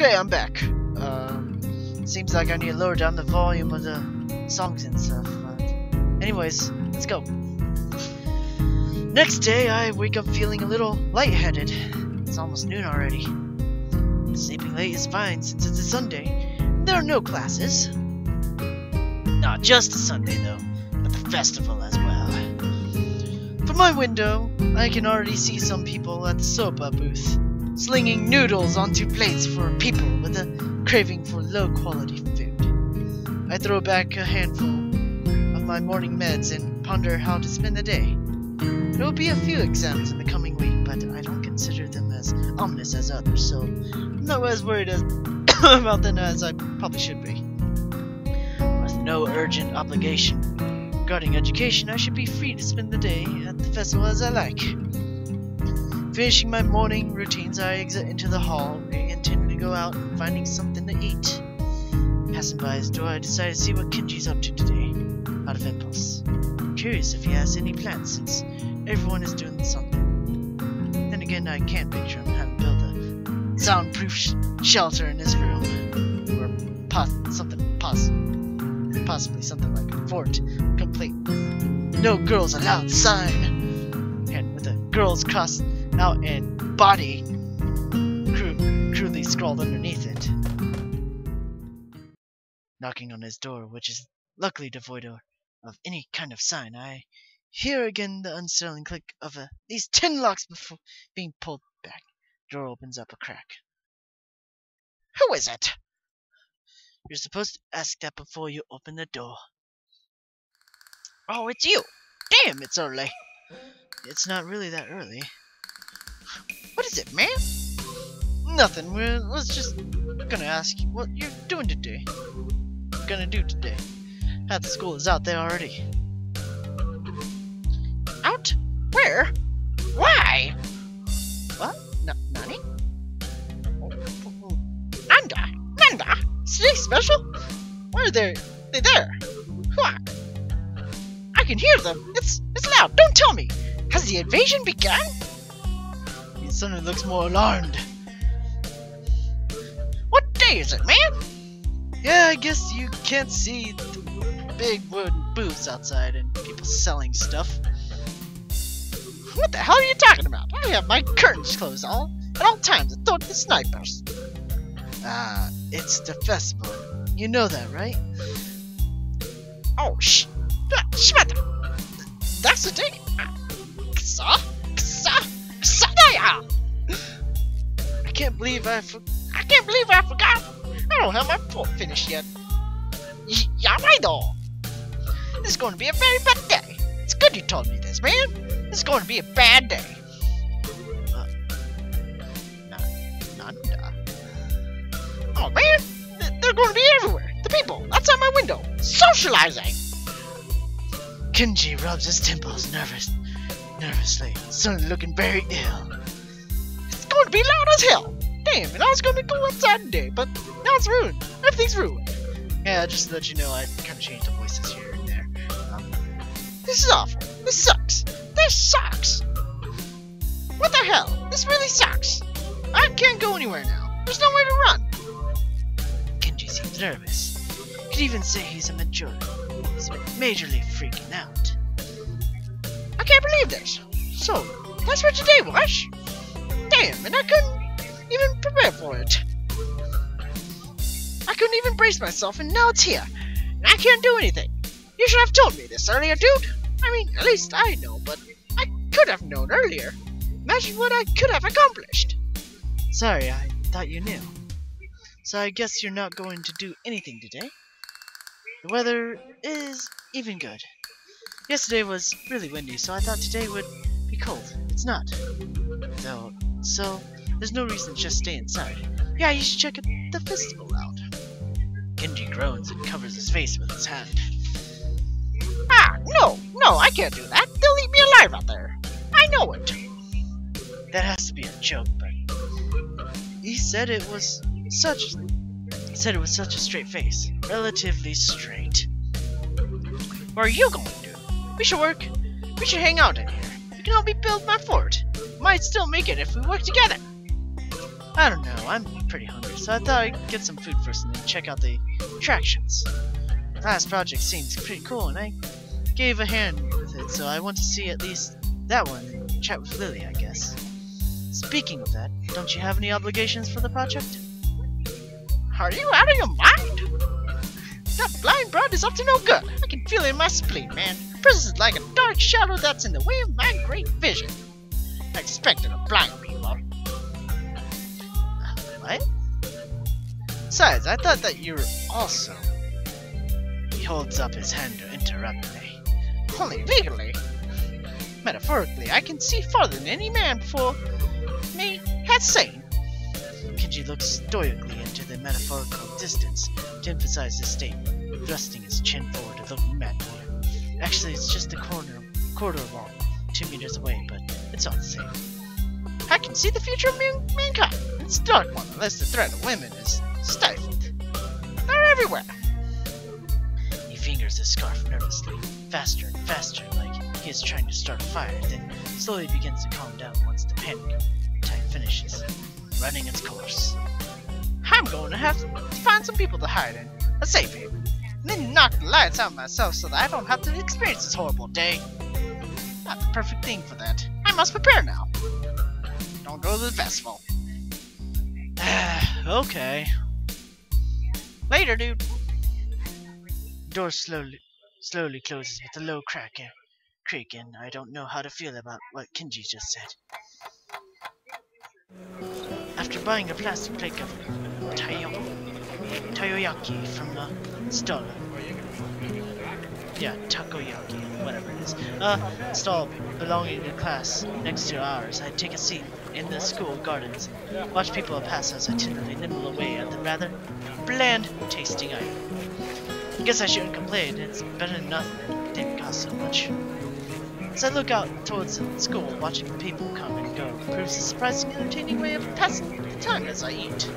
Okay, I'm back. Seems like I need to lower down the volume of the songs and stuff. Anyways, let's go. Next day, I wake up feeling a little lightheaded. It's almost noon already. Sleeping late is fine since it's a Sunday. There are no classes. Not just a Sunday though, but the festival as well. From my window, I can already see some people at the soba booth, slinging noodles onto plates for people with a craving for low-quality food. I throw back a handful of my morning meds and ponder how to spend the day. There will be a few exams in the coming week, but I don't consider them as ominous as others, so I'm not as worried about them as I probably should be. With no urgent obligation regarding education, I should be free to spend the day at the festival as I like. Finishing my morning routines, I exit into the hall, intending to go out and finding something to eat. Passing by his door, I decide to see what Kenji's up to today, out of impulse. I'm curious if he has any plans, since everyone is doing something. Then again, I can't picture him having built a soundproof shelter in his room, or possibly something like a fort, complete "No girls allowed" sign, and with a "girls" crossed out and "body" crudely scrawled underneath it. Knocking on his door, which is luckily devoid of any kind of sign, I hear again the unsettling click of at least 10 locks before being pulled back. Door opens up a crack. Who is it? You're supposed to ask that before you open the door. Oh, it's you! Damn, it's early. It's not really that early. What is it, man? Nothing. Was just gonna ask you what you're doing today. Gonna do today. Half the school is out there already. Out? Where? Why? What? Nani? Nanda? Today special? Why are they there? What? I can hear them. It's loud. Don't tell me. Has the invasion begun? He suddenly looks more alarmed. What day is it, man? Yeah, I guess you can't see the big wooden booths outside and people selling stuff. What the hell are you talking about? I have my curtains closed at all times to throw the snipers. It's the festival. You know that, right? Oh, shmata. That's the day. I can't believe I forgot. I don't have my fort finished yet. Yamaido. This is going to be a very bad day. It's good you told me this, man. This is going to be a bad day. Nanda. Oh, man. They're going to be everywhere. The people outside my window. Socializing. Kenji rubs his temples nervously, suddenly looking very ill. It's going to be loud as hell. Damn, and I was going to go outside today, but now it's ruined. Everything's ruined. Yeah, just to let you know, I kind of changed the voices here and there. This is awful. This sucks. This sucks. What the hell? This really sucks. I can't go anywhere now. There's no way to run. Kenji seems nervous. You could even say he's immature. He's majorly freaking out. I can't believe this. So, that's what today was? Damn, and I couldn't even prepare for it. I couldn't even brace myself, and now it's here. And I can't do anything. You should have told me this earlier, dude. I mean, at least I know, but I could have known earlier. Imagine what I could have accomplished. Sorry, I thought you knew. So I guess you're not going to do anything today? The weather is even good. Yesterday was really windy, so I thought today would be cold. It's not. Though, so there's no reason to just stay inside. Yeah, you should check the festival out. Kenji groans and covers his face with his hand. No, I can't do that. They'll eat me alive out there. I know it. That has to be a joke, but he said it was such a straight face. Relatively straight. Where are you going to? We should hang out in here. We can help me build my fort. Might still make it if we work together. I don't know, I'm pretty hungry, so I thought I'd get some food first and then check out the attractions. The last project seems pretty cool, and I gave a hand with it, so I want to see at least that one and chat with Lily, I guess. Speaking of that, don't you have any obligations for the project? Are you out of your mind? That blind broad is up to no good. I can feel it in my spleen, man. Her presence is like a dark shadow that's in the way of my great vision. I expected a blind people. What? Besides, I thought that you were also... He holds up his hand to interrupt me. Only legally. Metaphorically, I can see farther than any man before me has seen. Kenji looks stoically into the metaphorical distance to emphasize his statement, thrusting his chin forward and looking mad at me. Actually, it's just a quarter long, 2 meters away, but it's all the same. I can see the future of mankind. It's a dark one unless the threat of women is stifled. They're everywhere. He fingers his scarf nervously, faster and faster, like he is trying to start a fire, then slowly begins to calm down once the panic time finishes, running its course. I'm going to have to find some people to hide in, a safe haven, and then knock the lights out myself so that I don't have to experience this horrible day. Not the perfect thing for that. I must prepare now. Don't go to the festival. Okay. Later, dude. The door slowly closes with a low creak, and I don't know how to feel about what Kenji just said. After buying a plastic plate of takoyaki from the stall, takoyaki, whatever it is, stall belonging to class next to ours, I take a seat in the school gardens and watch people pass us. I tenderly nibble away at the rather bland tasting item. I guess I shouldn't complain, it's better than nothing, it didn't cost so much. As I look out towards the school, watching people come and go proves a surprisingly entertaining way of passing the time as I eat.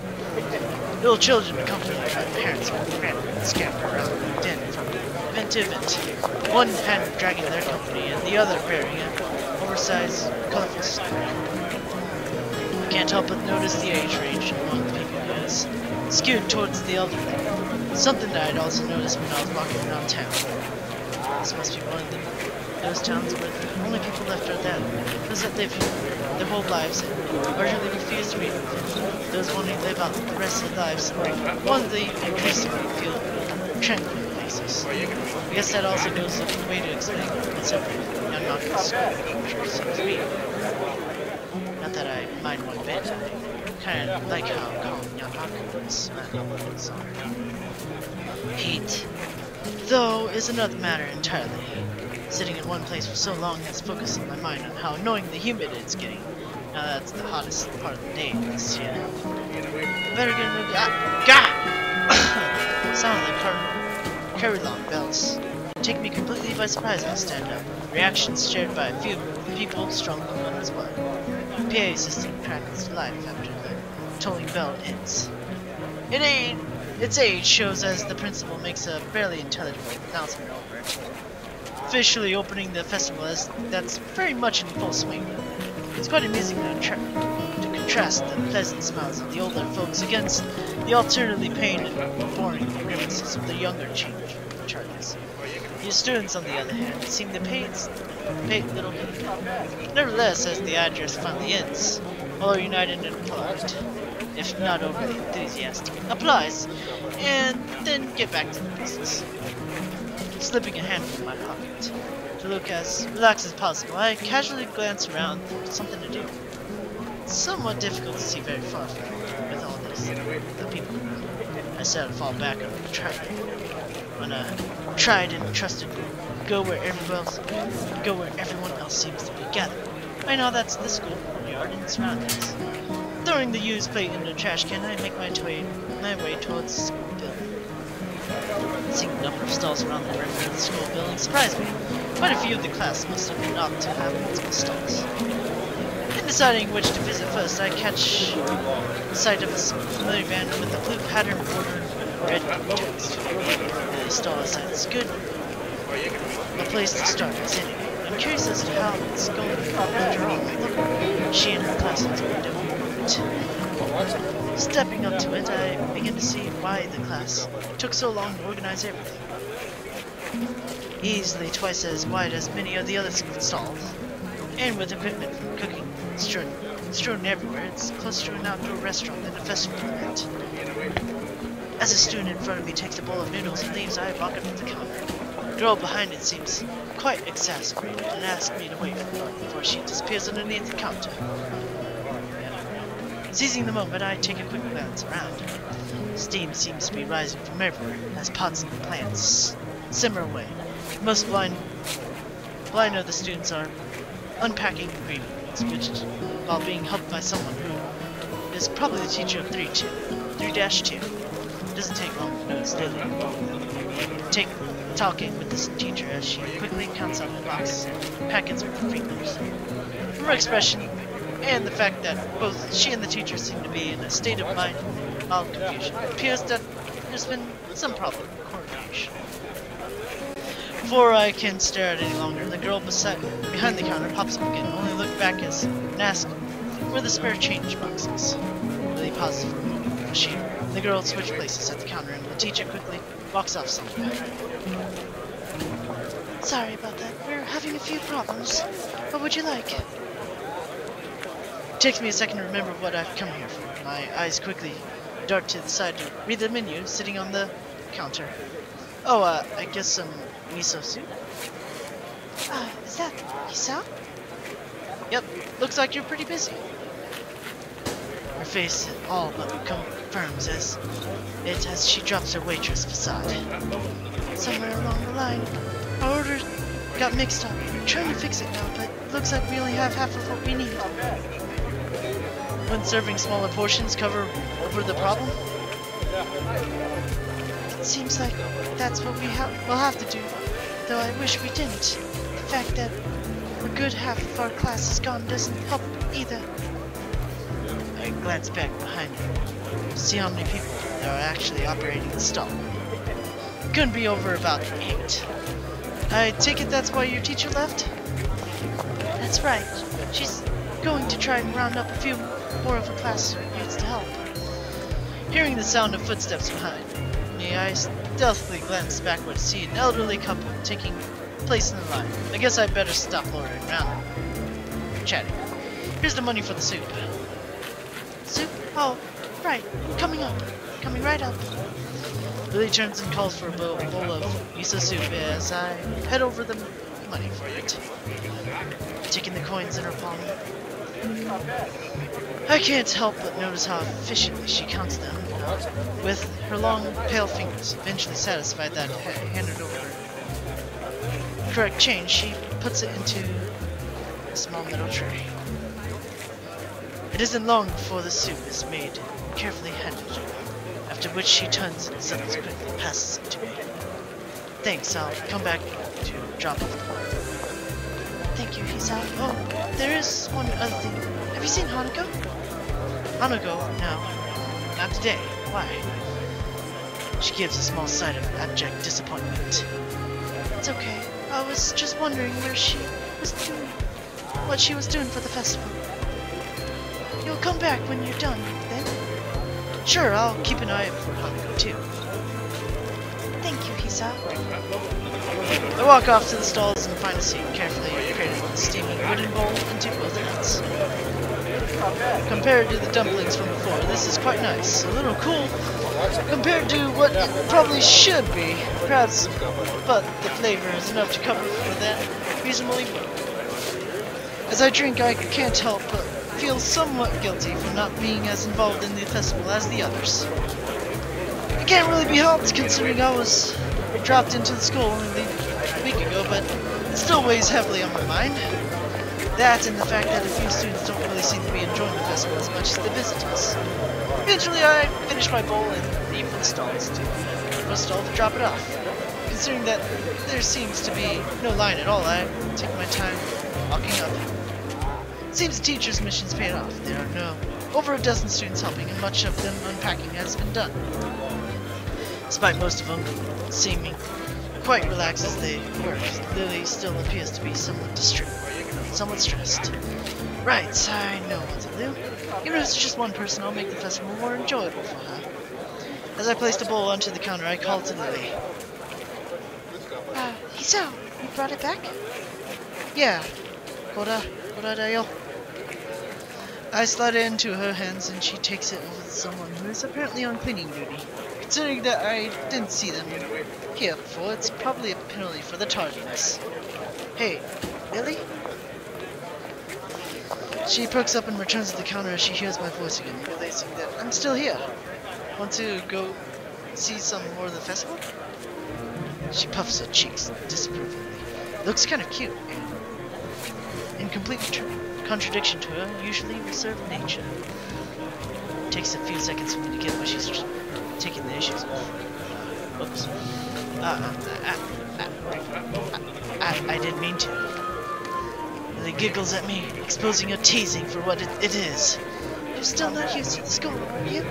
Little children accompanied by parents and grandparents scamper around the den from event to event, one hand dragging their company and the other bearing an oversized, colorful sack. I can't help but notice the age range among the people is skewed towards the elderly, something that I'd also noticed when I was walking around town. This must be one of those towns where the only people left are those that live here their whole lives and largely refuse to read. Those wanting to live out the rest of their lives one of the increasingly feel tranquil places. I guess that also goes a way to explain what's up in Hanako school seems to be. Not that I mind one bit, I kind of like how calm Hanako is. Heat, though, is another matter entirely. Sitting in one place for so long has focused my mind on how annoyingly humid it's getting. Now that's the hottest part of the day this year. Better get a movie. God! Sound like carry-along bells. Take me completely by surprise when I stand up. Reactions shared by a few people, strong one as well. The PA system crackles to life after the tolling bell ends. Its age shows as the principal makes a barely intelligible announcement over it. Officially opening the festival as that's very much in full swing. It's quite amusing to contrast the pleasant smiles of the older folks against the alternately pained and boring grimaces of the younger charges. The students, on the other hand, seem to pay little heed. Nevertheless, as the address finally ends, all are united and applaud, if not overly enthusiastic, applies, and then get back to the business. Slipping a hand from my pocket. To look as relaxed as possible, I casually glance around for something to do. It's somewhat difficult to see very far from it with all the people around. I said I'd fall back on a tried and trusted go where everyone else seems to be gathered. I know that's the school courtyard and surroundings. Throwing the used plate in the trash can, I make my way towards the school building. Seeing the number of stalls around the perimeter of the school building surprised me. Quite a few of the class must have been up to have multiple stalls. In deciding which to visit first, I catch sight of a familiar van with a blue pattern border and red text. The stall sounds good. A place to start is anyway. I'm curious as to how it's going after all. Look, she and her classmates are doing it. Stepping up to it, I begin to see why the class took so long to organize everything. Easily twice as wide as many of the other stalls, and with equipment for cooking strewn everywhere, it's closer to an outdoor restaurant than a festival event. As a student in front of me takes a bowl of noodles and leaves, I walk up to the counter. The girl behind it seems quite exasperated and asks me to wait for her before she disappears underneath the counter. Seizing the moment, I take a quick glance around. Steam seems to be rising from everywhere as pots and plants simmer away. Most blind of the students are unpacking ingredients, which while being helped by someone who is probably the teacher of 3-2. It doesn't take long to notice Lily. Talking with this teacher as she quickly counts out the boxes and packets with her fingers. From her expression and the fact that both she and the teacher seem to be in a state of mild confusion, it appears that there's been some problem with coordination. Before I can stare at it any longer, the girl behind the counter pops up again, only look back and ask where the spare change box is. Lily pauses for a moment before she and the girl switch places at the counter, and the teacher quickly walks off somewhere. Sorry about that. We're having a few problems. What would you like? It takes me a second to remember what I've come here for. My eyes quickly dart to the side to read the menu sitting on the counter. Oh, I guess some miso soup? Is that Hisao? Yep, looks like you're pretty busy. Her face all but confirms as she drops her waitress facade. Somewhere along the line, our order got mixed up. We're trying to fix it now, but it looks like we only have half of what we need. When serving smaller portions cover over the problem? It seems like that's what we'll have to do, though I wish we didn't. The fact that a good half of our class is gone doesn't help either. I glance back behind me to see how many people there are actually operating the stall. Couldn't be over about 8. I take it that's why your teacher left? That's right. She's going to try and round up a few more of her class who needs to help. Hearing the sound of footsteps behind me, I stealthily glance backward to see an elderly couple taking place in the line. I guess I'd better stop loitering around and chatting. Here's the money for the soup. Soup? Oh, right. Coming right up. Lily turns and calls for a bowl of miso soup as I head over the money for it. Taking the coins in her palm, I can't help but notice how efficiently she counts them. With her long, pale fingers, eventually satisfied that I handed over the correct change, she puts it into a small metal tray. It isn't long before the soup is made and carefully handed to her, after which she turns and subsequently passes it to me. Thanks, I'll come back to drop off the board. Thank you, Hisao. Oh, there is one other thing. Have you seen Hanako? Hanako? No. Not today. Why? She gives a small sigh of abject disappointment. It's okay. I was just wondering what she was doing for the festival. You'll come back when you're done, then? Sure, I'll keep an eye out for Hanako, too. Thank you, Hisao. I walk off to the stalls and find a seat, carefully created with a steaming wooden bowl and two both ends. Compared to the dumplings from before, this is quite nice. A little cool compared to what it probably should be, perhaps, but the flavor is enough to cover for that reasonably well. As I drink, I can't help but feel somewhat guilty for not being as involved in the festival as the others. It can't really be helped considering I was dropped into the school only a week ago, but it still weighs heavily on my mind. That and the fact that a few students don't really seem to be enjoying the festival as much as the visitors. Eventually I finish my bowl and leave for the stalls to drop it off. Considering that there seems to be no line at all, I take my time walking up. It seems the teacher's mission's paid off. There are over a dozen students helping, and much of them unpacking has been done. Despite most of them seeming quite relaxed as they work, Lily still appears to be somewhat distraught. somewhat stressed. Right, I know what to do. Even if it's just one person, I'll make the festival more enjoyable for her. As I placed a bowl onto the counter, I called to Lily. Hisao, you brought it back? Yeah. Koda da yo. I slide it into her hands and she takes it over to someone who is apparently on cleaning duty. Considering that I didn't see them here before, it's probably a penalty for the tardiness. Hey, Lily? She perks up and returns to the counter as she hears my voice again, realizing that I'm still here. Want to go see some more of the festival? She puffs her cheeks disapprovingly. Looks kind of cute, and in complete contradiction to her usually reserved nature. It takes a few seconds for me to get what she's taking the issues off. Oops. I didn't mean to. Lily giggles at me, exposing her teasing for what it is. You're still not used to the school, are you?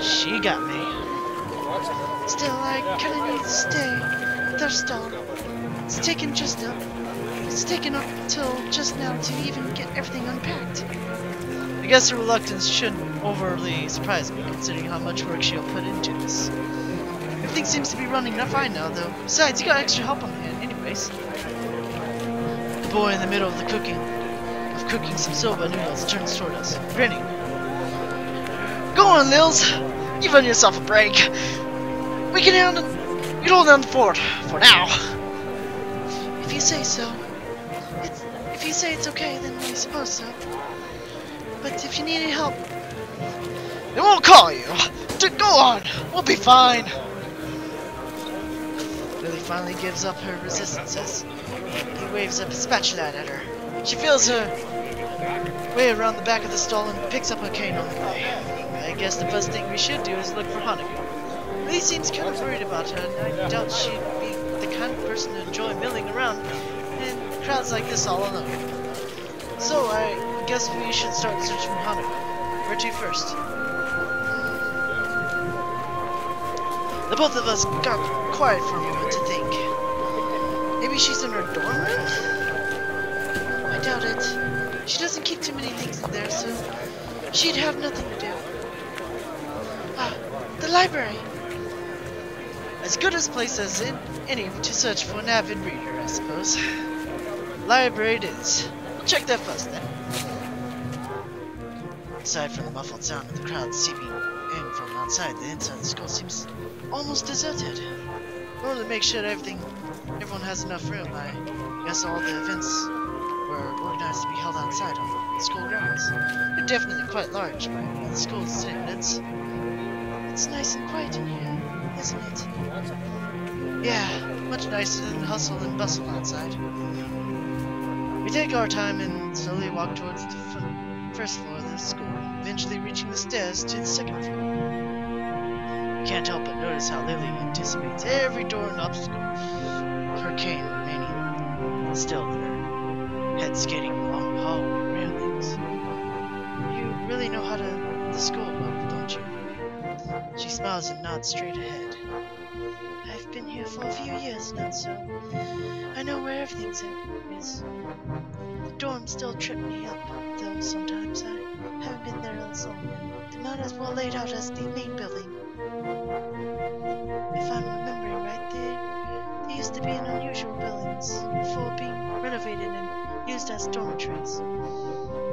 She got me. Still, I kinda need to stay with our stall. It's taken up till just now to even get everything unpacked. I guess her reluctance shouldn't overly surprise me, considering how much work she'll put into this. Everything seems to be running fine now, though. Besides, you got extra help on hand, anyways. The boy in the middle of cooking some soba noodles turns toward us, grinning. Go on, Lils. Give yourself a break. We can hold down the fort for now. If you say so. If you say it's okay, then I suppose so. But if you need any help, they won't call you. Go on. We'll be fine. Lily finally gives up her resistance as he waves up a spatula at her. She feels her way around the back of the stall and picks up her cane on the way. I guess the first thing we should do is look for Hanako. Lily seems kind of worried about her, and I doubt she'd be the kind of person to enjoy milling around in crowds like this all alone. So I guess we should start searching for Hanako. Where to first? The both of us got quiet for a moment to think. Maybe she's in her dorm room? I doubt it. She doesn't keep too many things in there, so she'd have nothing to do. The library! As good a place as any to search for an avid reader, I suppose. Library it is. We'll check that first, then. Aside from the muffled sound of the crowd seeping in from outside, the inside of the school seems almost deserted. In order to make sure everyone has enough room, I guess all the events were organized to be held outside on the school grounds. They're definitely quite large by the school's standards. It's nice and quiet in here, isn't it? Yeah, much nicer than the hustle and bustle outside. We take our time and slowly walk towards the first floor of the school, eventually reaching the stairs to the second floor. We can't help but notice how Lily anticipates every door and obstacle, her cane remaining still with her head skating along the hallway railings. You really know how the school well, don't you? She smiles and nods straight ahead. I've been here for a few years now, so I know where everything is. The dorms still trip me up, though sometimes I haven't been there in so long. They're not as well laid out as the main building. If I'm remembering right, they used to be in unusual buildings before being renovated and used as dormitories.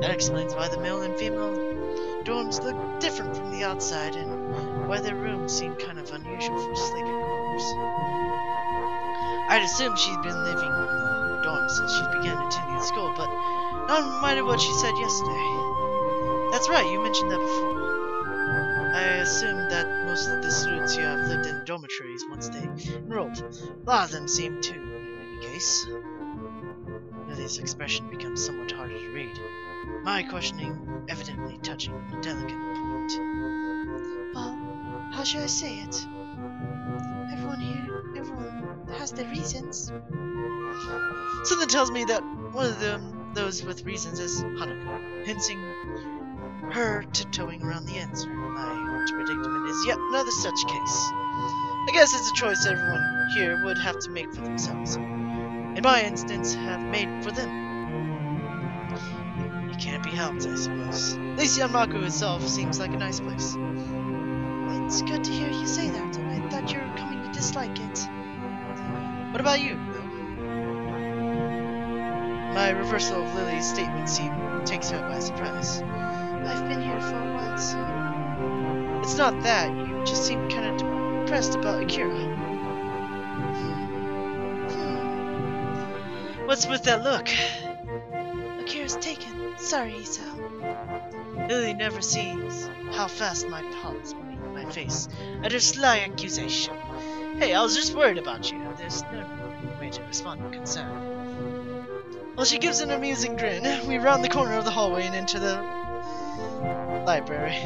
That explains why the male and female dorms look different from the outside and why their rooms seem kind of unusual for sleeping quarters. I'd assumed she'd been living in the dorms since she began attending school, but now I'm reminded what she said yesterday. That's right, you mentioned that before. I assumed that most of the students here have lived in dormitories once they enrolled. A lot of them seem to, in any case. Lily's expression becomes somewhat harder to read. My questioning evidently touching a delicate point. Well, how should I say it? Everyone has their reasons. Something tells me that one of those with reasons is Hanako, hinting her tiptoeing around the answer. My predicament is yet another such case. I guess it's a choice everyone here would have to make for themselves. In my instance, have made for them. Can't be helped, I suppose. At least Yanmaku itself seems like a nice place. It's good to hear you say that. I thought you were coming to dislike it. What about you? My reversal of Lily's statement takes her by surprise. I've been here for a while, so... It's not that. You just seem kind of depressed about Akira. What's with that look? Akira's taken. Sorry, Hisao. Lily never sees how fast my palms meet my face at her sly accusation. Hey, I was just worried about you. There's no way to respond with concern. Well, she gives an amusing grin. We round the corner of the hallway and into the library.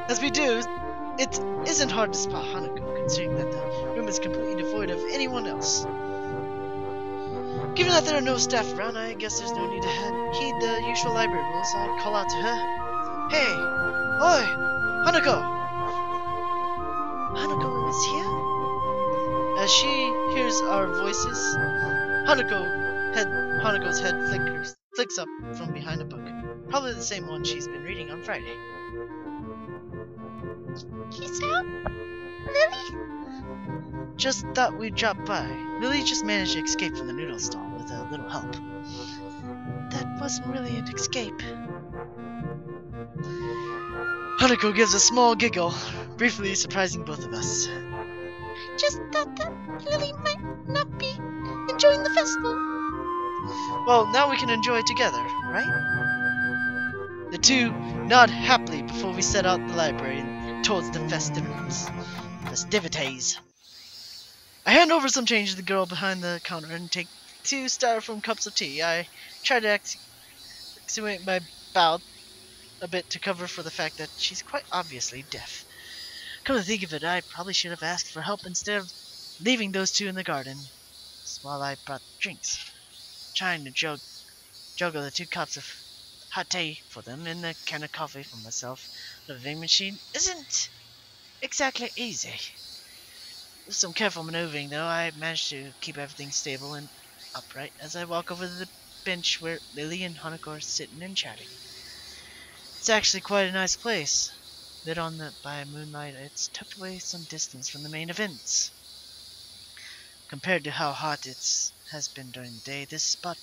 As we do, it isn't hard to spot Hanako, considering that the room is completely devoid of anyone else. Given that there are no staff around, I guess there's no need to heed the usual library rules. I call out to her. Hey! Oi! Hanako! Hanako is here? As she hears our voices, Hanako's head flicks up from behind a book. Probably the same one she's been reading on Friday. Hisao? Lily? Just thought we'd drop by. Lily just managed to escape from the noodle stall with a little help. That wasn't really an escape. Hanako gives a small giggle, briefly surprising both of us. Just thought that Lily might not be enjoying the festival. Well, now we can enjoy it together, right? The two nod happily before we set out the library and towards the festivities. I hand over some change to the girl behind the counter and take 2 styrofoam cups of tea. I try to accentuate my bow a bit to cover for the fact that she's quite obviously deaf. Come to think of it, I probably should have asked for help instead of leaving those two in the garden while I brought drinks. Trying to juggle the 2 cups of hot tea for them and the can of coffee for myself. The vending machine isn't exactly easy. With some careful maneuvering, though, I managed to keep everything stable and upright as I walk over to the bench where Lily and Hanako are sitting and chatting. It's actually quite a nice place. Lit on by moonlight, it's tucked away some distance from the main events. Compared to how hot it has been during the day, this spot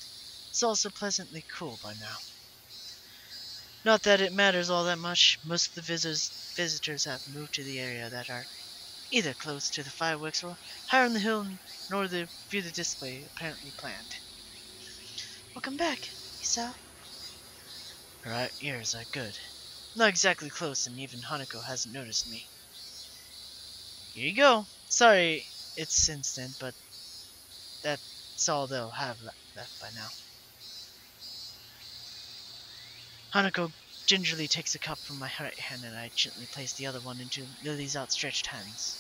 is also pleasantly cool by now. Not that it matters all that much. Most of the visitors have moved to the area that are either close to the fireworks or higher on the hill, nor the view the display apparently planned. Welcome back, Hisao. Her ears are good. Not exactly close, and even Hanako hasn't noticed me. Here you go. Sorry it's instant, but that's all they'll have left by now. Hanako gingerly takes a cup from my right hand, and I gently place the other one into Lily's outstretched hands.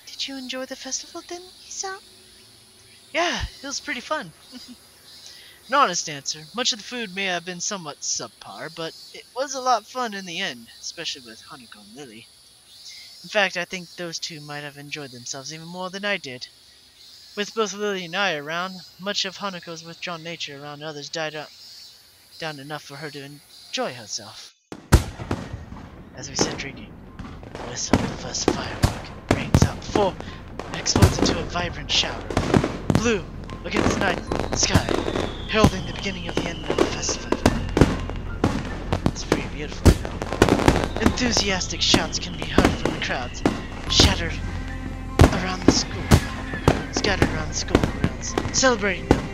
Did you enjoy the festival then, Hisao? Yeah, it was pretty fun. An honest answer. Much of the food may have been somewhat subpar, but it was a lot of fun in the end, especially with Hanako and Lily. In fact, I think those two might have enjoyed themselves even more than I did. With both Lily and I around, much of Hanako's withdrawn nature around others died down enough for her to enjoy herself. As we sit drinking, the whistle of the first firework rings out before it explodes into a vibrant shower of blue against the night sky, heralding the beginning of the end of the festival. It's pretty beautiful, you know. Enthusiastic shouts can be heard from the crowds, scattered around the school grounds, celebrating them.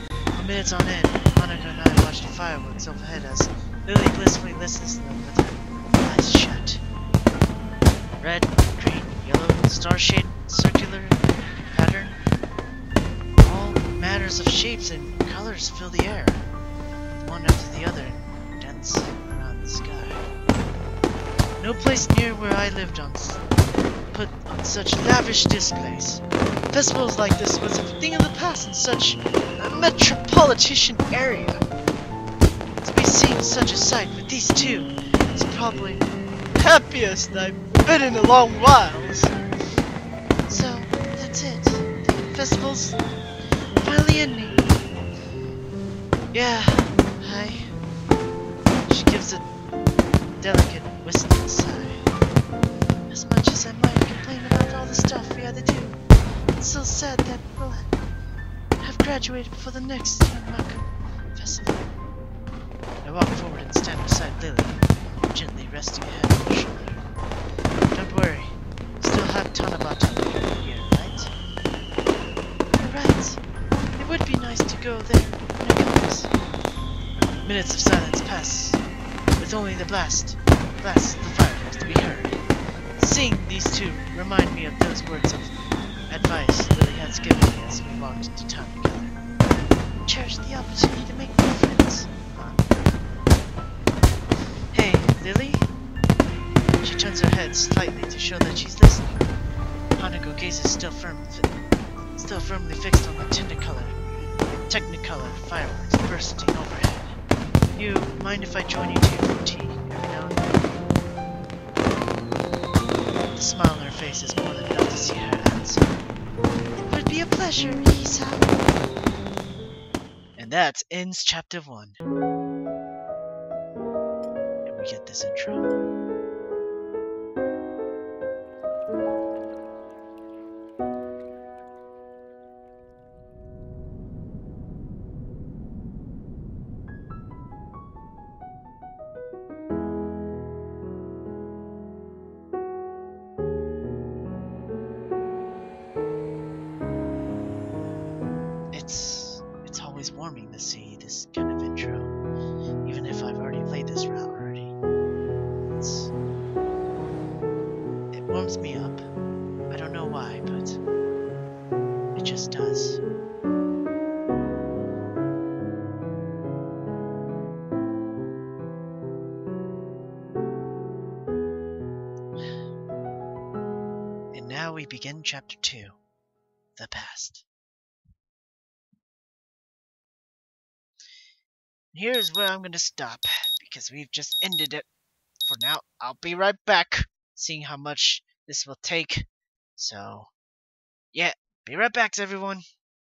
For minutes on end, Hanako and I watched the fireworks overhead as Lily blissfully listens to them with her eyes shut. Red, green, yellow, star-shaped, circular pattern. All manners of shapes and colors fill the air, one after the other, dancing around the sky. No place near where I lived put on such lavish displays. Festivals like this was a thing of the past in such a metropolitan area. To be seeing such a sight with these two is probably the happiest I've been in a long while. So, that's it. The festival's finally ending. Yeah, She gives a delicate, wistful sigh. As much as I might complain about all the stuff we had to do, it's so sad that we'll have graduated before the next Hanako festival. I walk forward and stand beside Lily, gently resting a head on her shoulder. Don't worry, still have Tanabata here, right? You're right. It would be nice to go there when it comes. Minutes of silence pass, with only the blast of the fireworks to be heard. Seeing these two remind me of those words of advice Lily has given me as we walked into town together. Cherish the opportunity to make new friends. Huh? Hey, Lily? She turns her head slightly to show that she's listening. Hanako gazes still firmly fixed on the technicolor fireworks bursting overhead. You mind if I join you two for tea every now and then? The smile on her face is more than enough to see her answer. It would be a pleasure, Hisao. And that ends chapter 1. And we get this intro. It's always warming to see this kind of intro, even if I've already played this route already. It warms me up. I don't know why, but it just does. And now we begin chapter 2, The Past. Here's where I'm going to stop, because we've just ended it. For now, I'll be right back, seeing how much this will take. So, yeah, be right back, everyone.